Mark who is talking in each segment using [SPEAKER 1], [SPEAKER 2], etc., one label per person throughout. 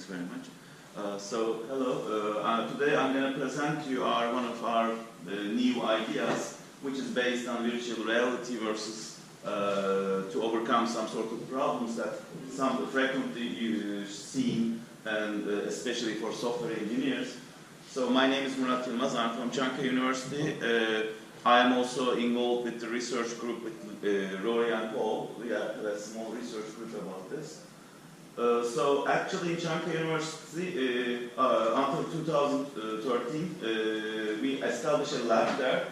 [SPEAKER 1] very much. Hello. Today I'm going to present to you one of our new ideas, which is based on virtual reality versus to overcome some sort of problems that some frequently you see, and especially for software engineers. So my name is Murat Yılmaz. I'm from Çankaya University. I am also involved with the research group with Rory and Paul. We have a small research group about this. So actually in Çankaya University, until 2013, we established a lab there.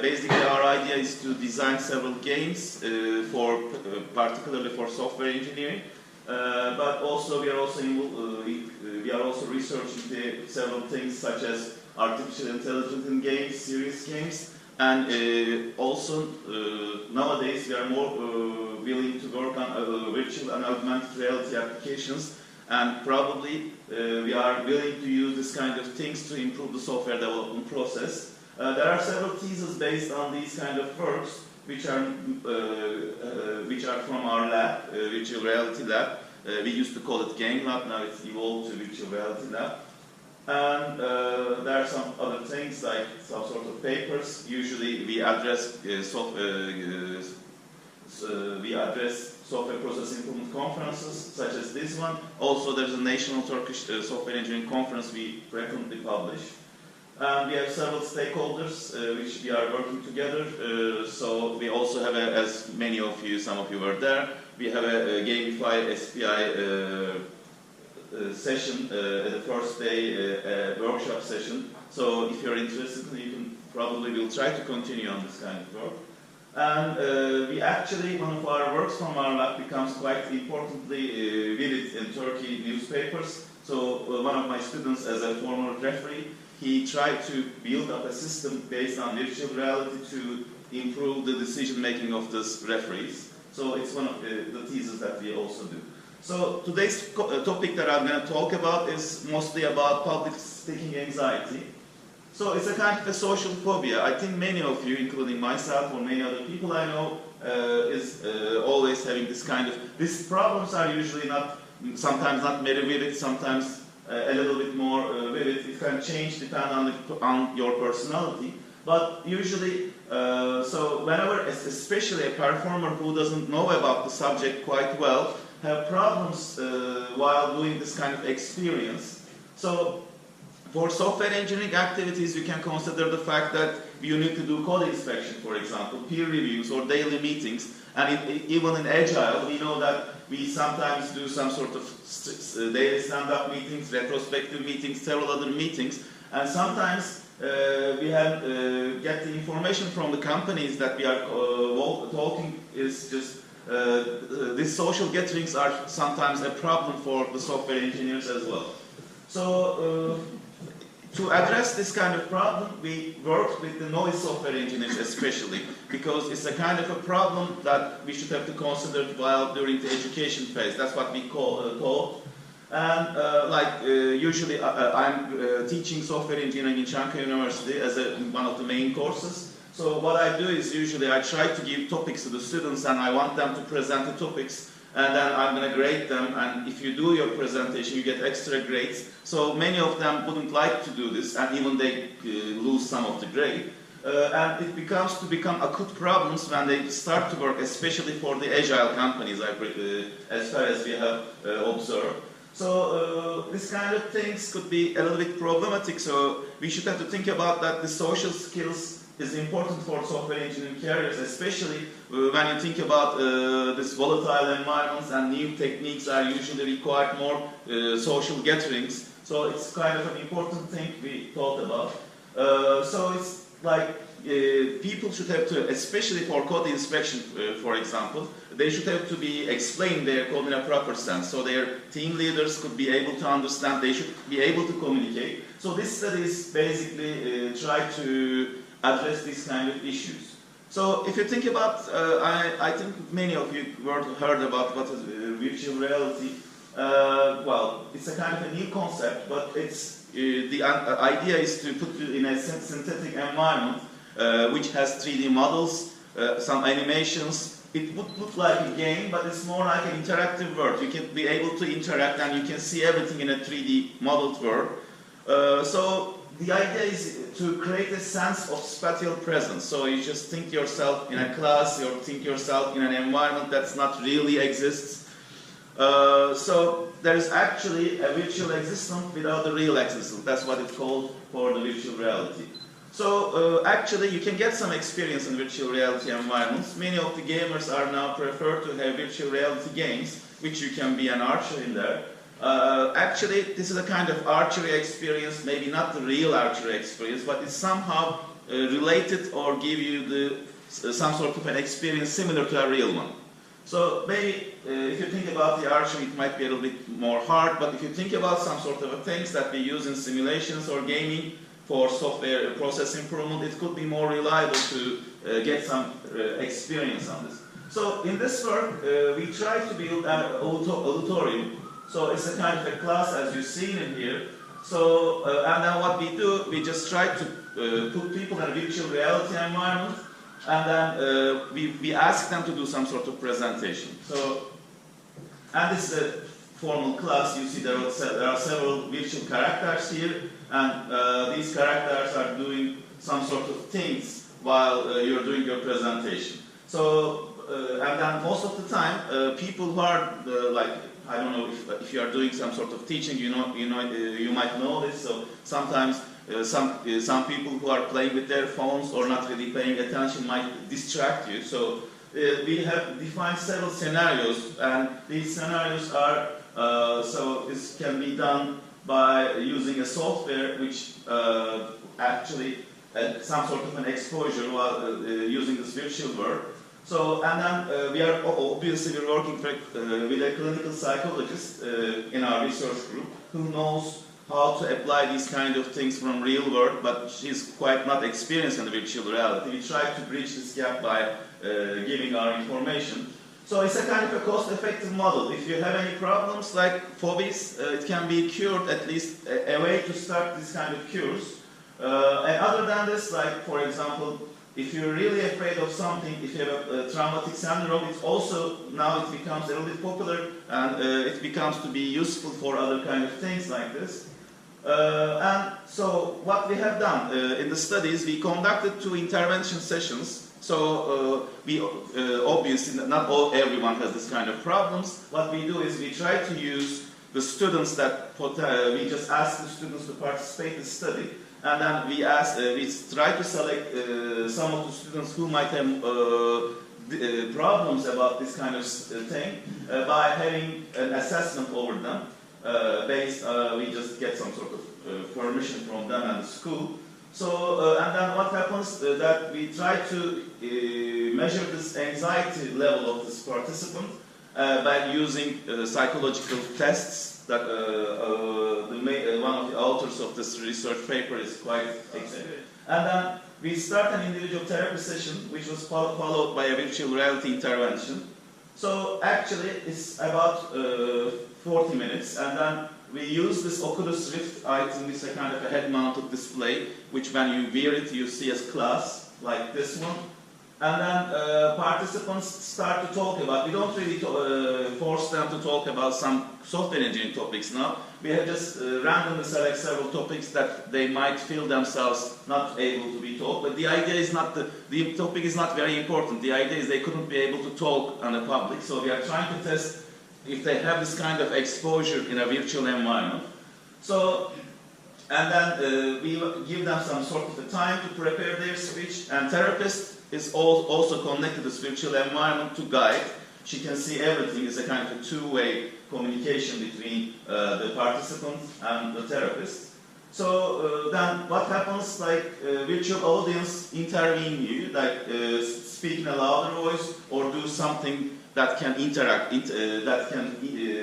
[SPEAKER 1] Basically our idea is to design several games particularly for software engineering. But also we are also researching several things such as artificial intelligence in games, serious games, and also nowadays we are more willing to work on virtual and augmented reality applications, and probably we are willing to use this kind of things to improve the software development process. There are several theses based on these kind of works, which are from our lab, virtual reality lab. We used to call it game lab, now it's evolved to virtual reality lab. And there are some other things like some sort of papers. Usually we address software process improvement conferences, such as this one. Also there's a national Turkish software engineering conference we frequently publish. And we have several stakeholders which we are working together. So we also have, as many of you, some of you were there, we have a gamified SPI session at the first day, workshop session. So if you're interested, you can probably will try to continue on this kind of work. And we actually, one of our works from our lab becomes quite importantly viewed in Turkey newspapers. So one of my students, as a former referee, he tried to build up a system based on virtual reality to improve the decision making of these referees. So it's one of the theses that we also do. So today's topic that I'm going to talk about is mostly about public speaking anxiety. So it's a kind of a social phobia. I think many of you, including myself or many other people I know, is always having this kind of, these problems are usually sometimes not very vivid, sometimes a little bit more vivid. It can change depending on your personality. But usually, so whenever, especially a performer who doesn't know about the subject quite well, have problems while doing this kind of experience. So for software engineering activities, you can consider the fact that you need to do code inspection, for example, peer reviews or daily meetings. And even in Agile, we know that we sometimes do some sort of daily stand-up meetings, retrospective meetings, several other meetings. And sometimes we get the information from the companies that we are talking is just these social gatherings are sometimes a problem for the software engineers as well. So to address this kind of problem, we worked with the novice software engineers especially, because it's a kind of a problem that we should have to consider while during the education phase. That's what we call. And usually I'm teaching software engineering in Çankaya University as one of the main courses. So what I do is usually I try to give topics to the students, and I want them to present the topics, and then I'm going to grade them, and if you do your presentation you get extra grades. So many of them wouldn't like to do this, and even they lose some of the grade. And it become acute problems when they start to work, especially for the agile companies, as far as we have observed. So this kind of things could be a little bit problematic, so we should have to think about that the social skills is important for software engineering careers, especially when you think about this volatile environments, and new techniques are usually required more social gatherings. So it's kind of an important thing we thought about. So it's like people should have to, especially for code inspection, for example, they should have to be explained their code in a proper sense. So their team leaders could be able to understand, they should be able to communicate. So this study is basically try to address these kind of issues. So if you think about, I think many of you heard about what is virtual reality. Well, it's a kind of a new concept, but it's the idea is to put you in a synthetic environment which has 3D models, some animations, it would look like a game, but it's more like an interactive world. You can be able to interact and you can see everything in a 3D modeled world. So the idea is to create a sense of spatial presence. So you just think yourself in a class, or think yourself in an environment that's not really exists. So there is actually a virtual existence without the real existence. That's what it's called for the virtual reality. So actually you can get some experience in virtual reality environments. Many of the gamers are now prefer to have virtual reality games, which you can be an archer in there. Actually, this is a kind of archery experience, maybe not the real archery experience, but it's somehow related or give you some sort of an experience similar to a real one. So maybe if you think about the archery, it might be a little bit more hard, but if you think about some sort of things that we use in simulations or gaming for software process improvement, it could be more reliable to get some experience on this. So in this work, we try to build an auditorium. So it's a kind of a class as you've seen in here. So, and then what we do, we just try to put people in a virtual reality environment, and then we ask them to do some sort of presentation. So, and this is a formal class. You see there are several virtual characters here, and these characters are doing some sort of things while you're doing your presentation. So, and then most of the time, people who are like, I don't know if you are doing some sort of teaching, you might know this. So sometimes some people who are playing with their phones or not really paying attention might distract you. So we have defined several scenarios, and these scenarios are so this can be done by using a software which actually some sort of an exposure while using this virtual world. So, and then we are obviously working with a clinical psychologist in our research group who knows how to apply these kind of things from real world, but she's quite not experienced in the virtual reality. We try to bridge this gap by giving our information. So it's a kind of a cost-effective model. If you have any problems like phobias, it can be cured, at least a way to start this kind of cures. And other than this, like for example, if you're really afraid of something, if you have a traumatic syndrome, it's also, now it becomes a little bit popular, and it becomes to be useful for other kind of things like this. And so what we have done in the studies, we conducted 2 intervention sessions. So we obviously, not everyone has this kind of problems. What we do is we try to use the students that, we just ask the students to participate in the study. And then we try to select some of the students who might have problems about this kind of thing by having an assessment over them. We just get some sort of permission from them and the school. So, and then what happens that we try to measure this anxiety level of this participant by using psychological tests. That one of the authors of this research paper is quite excellent. And then we start an individual therapy session, which was followed by a virtual reality intervention. So actually, it's about 40 minutes, and then we use this Oculus Rift item, which is a kind of a head-mounted display, which when you wear it, you see as class, like this one. And then participants start to talk about, we don't really force them to talk about some software engineering topics now. We have just randomly select several topics that they might feel themselves not able to be taught. But the idea is not, the topic is not very important. The idea is they couldn't be able to talk on the public. So we are trying to test if they have this kind of exposure in a virtual environment. So, and then we give them some sort of a time to prepare their speech, and therapist is also connected to this virtual environment to guide. She can see everything. It's a kind of a two-way communication between the participant and the therapist. So then what happens, like virtual audience intervene you, like speak in a louder voice or do something that can interact, that can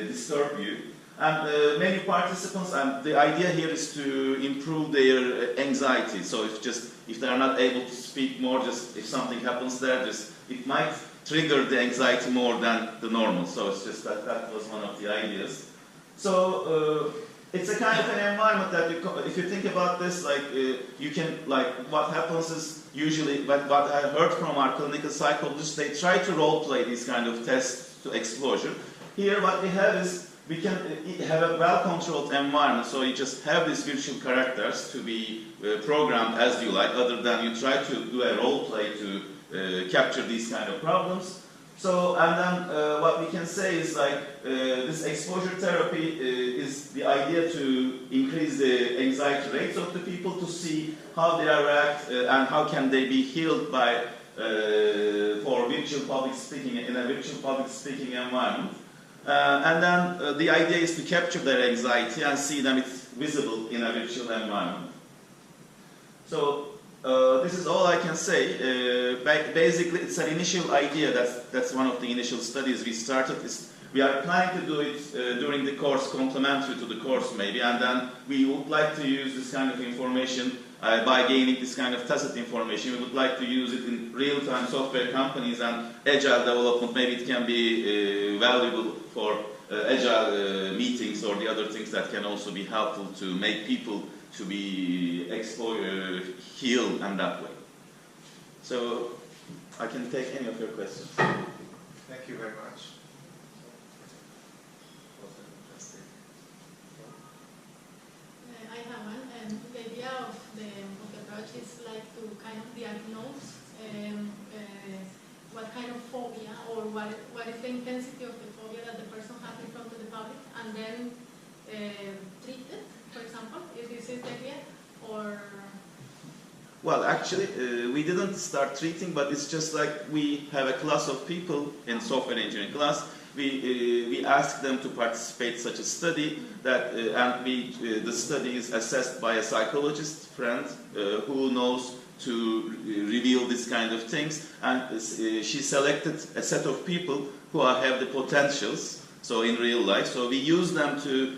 [SPEAKER 1] disturb you. And many participants, and the idea here is to improve their anxiety. So if they are not able to speak more, just if something happens there, it might trigger the anxiety more than the normal. So it's just that was one of the ideas. So It's a kind of an environment that if you think about this, like you can, like what happens is usually, what I heard from our clinical psychologists, they try to role play these kind of tests to exposure. Here what we have is, we can have a well-controlled environment, so you just have these virtual characters to be programmed as you like, other than you try to do a role play to capture these kind of problems. So, and then what we can say is like this exposure therapy is the idea to increase the anxiety rates of the people, to see how they react and how can they be healed by for virtual public speaking in a virtual public speaking environment. And then the idea is to capture their anxiety and see them it's visible in a virtual environment. So this is all I can say. Basically, it's an initial idea. That's one of the initial studies we started. We are planning to do it during the course, complementary to the course maybe, and then we would like to use this kind of information by gaining this kind of tacit information. We would like to use it in real-time software companies and agile development. Maybe it can be valuable for agile meetings or the other things that can also be helpful to make people to be healed and that way. So I can take any of your questions.
[SPEAKER 2] Thank you very much.
[SPEAKER 3] I have one, and the idea of the approach is like to kind of diagnose what kind of phobia or what is the intensity of the phobia that the person has in front of the public, and then treat it, for example, if this is the idea, or...
[SPEAKER 1] Well, actually, we didn't start treating, but it's just like we have a class of people in software engineering class. We ask them to participate in such a study, that, and the study is assessed by a psychologist friend who knows to reveal this kind of things, and she selected a set of people who have the potentials, so in real life, so we use them to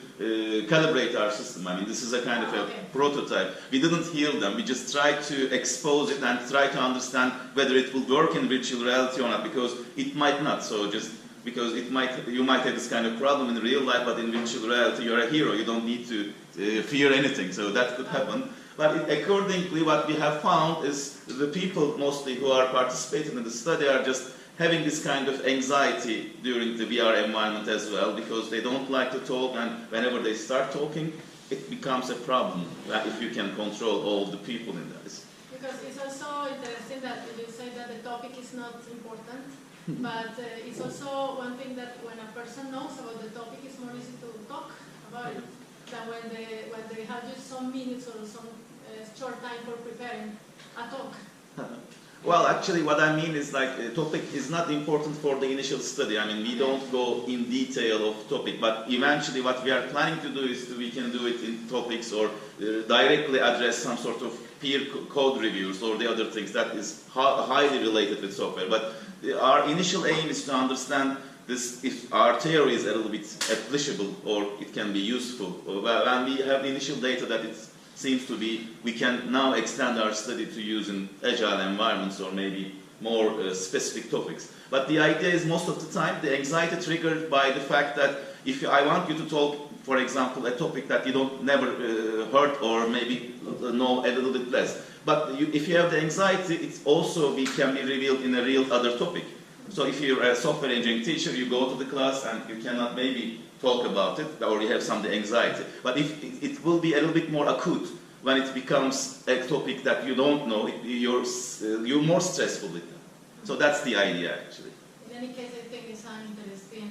[SPEAKER 1] calibrate our system. I mean, this is a kind of a prototype. We didn't heal them, we just tried to expose it and try to understand whether it will work in virtual reality or not, because it might not, so just because you might have this kind of problem in real life, but in virtual reality you're a hero, you don't need to fear anything, so that could happen. But accordingly, what we have found is the people mostly who are participating in the study are just having this kind of anxiety during the VR environment as well, because they don't like to talk, and whenever they start talking, it becomes a problem if you can control all the people in that.
[SPEAKER 3] Because it's also interesting that you say that the topic is not important, but it's also one thing that when a person knows about the topic, it's more easy to talk about it than when they have just some minutes or some short time for preparing a talk.
[SPEAKER 1] Well, actually, what I mean is like the topic is not important for the initial study. I mean, we don't go in detail of topic, but eventually what we are planning to do is we can do it in topics or directly address some sort of peer code reviews or the other things that is highly related with software. But our initial aim is to understand this, if our theory is a little bit applicable or it can be useful. When we have the initial data that it seems to be, we can now extend our study to use in agile environments or maybe more specific topics. But the idea is most of the time the anxiety triggered by the fact that if I want you to talk, for example, a topic that you don't never heard or maybe know a little bit less. But if you have the anxiety, it's also can be revealed in a real other topic. So if you're a software engineering teacher, you go to the class and you cannot maybe talk about it, or you have some anxiety. But if it will be a little bit more acute when it becomes a topic that you don't know, you're more stressful with it. So that's the idea, actually.
[SPEAKER 3] In any case, I think it's an interesting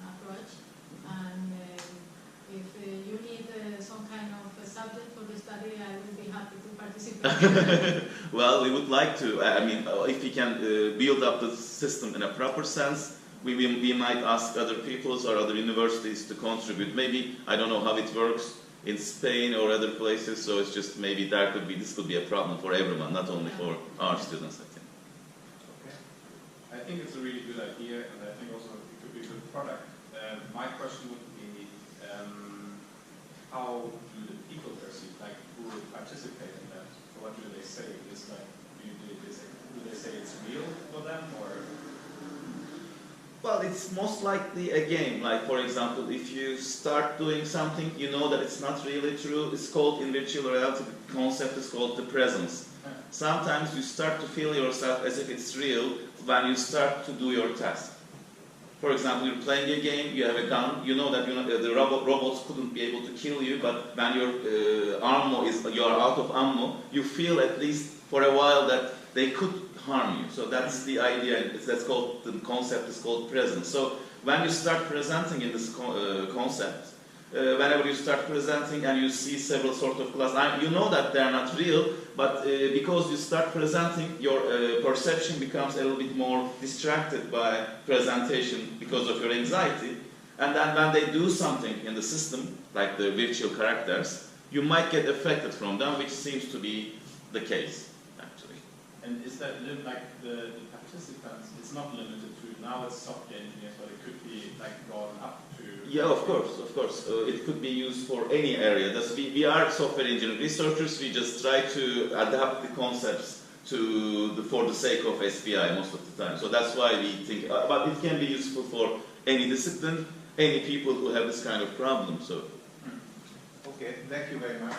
[SPEAKER 3] approach, and if you need some kind of subject for the study, I will be happy to participate.
[SPEAKER 1] Well, we would like to. I mean, if we can build up the system in a proper sense, we might ask other peoples or other universities to contribute. Maybe, I don't know how it works in Spain or other places, so it's just maybe this could be a problem for everyone, not only for our students, I think.
[SPEAKER 2] Okay. I think it's a really good idea, and I think also it could be a good product. My question would be, how do the people perceive, like who will participate in that? What do they say? Is like, do they say it's real for them, or?
[SPEAKER 1] Well, it's most likely a game. Like, for example, if you start doing something, you know that it's not really true. It's called, in virtual reality, the concept is called the presence. Sometimes you start to feel yourself as if it's real when you start to do your task. For example, you're playing a game, you have a gun, you know that the robots couldn't be able to kill you, but when your you are out of ammo, you feel at least for a while that they could harm you. So that's the idea. That's called, the concept is called presence. So when you start presenting in this concept, whenever you start presenting and you see several sort of class, you know that they are not real, but because you start presenting, your perception becomes a little bit more distracted by presentation because of your anxiety. And then when they do something in the system, like the virtual characters, you might get affected from them, which seems to be the case, actually.
[SPEAKER 2] And is that like the participants? It's not limited to, now it's software engineers, but it could be like gone up to.
[SPEAKER 1] Yeah, of course, of course. It could be used for any area. We are software engineering researchers. We just try to adapt the concepts for the sake of SPI most of the time. So that's why we think, but it can be useful for any discipline, any people who have this kind of problem. So.
[SPEAKER 2] Okay, thank you very much.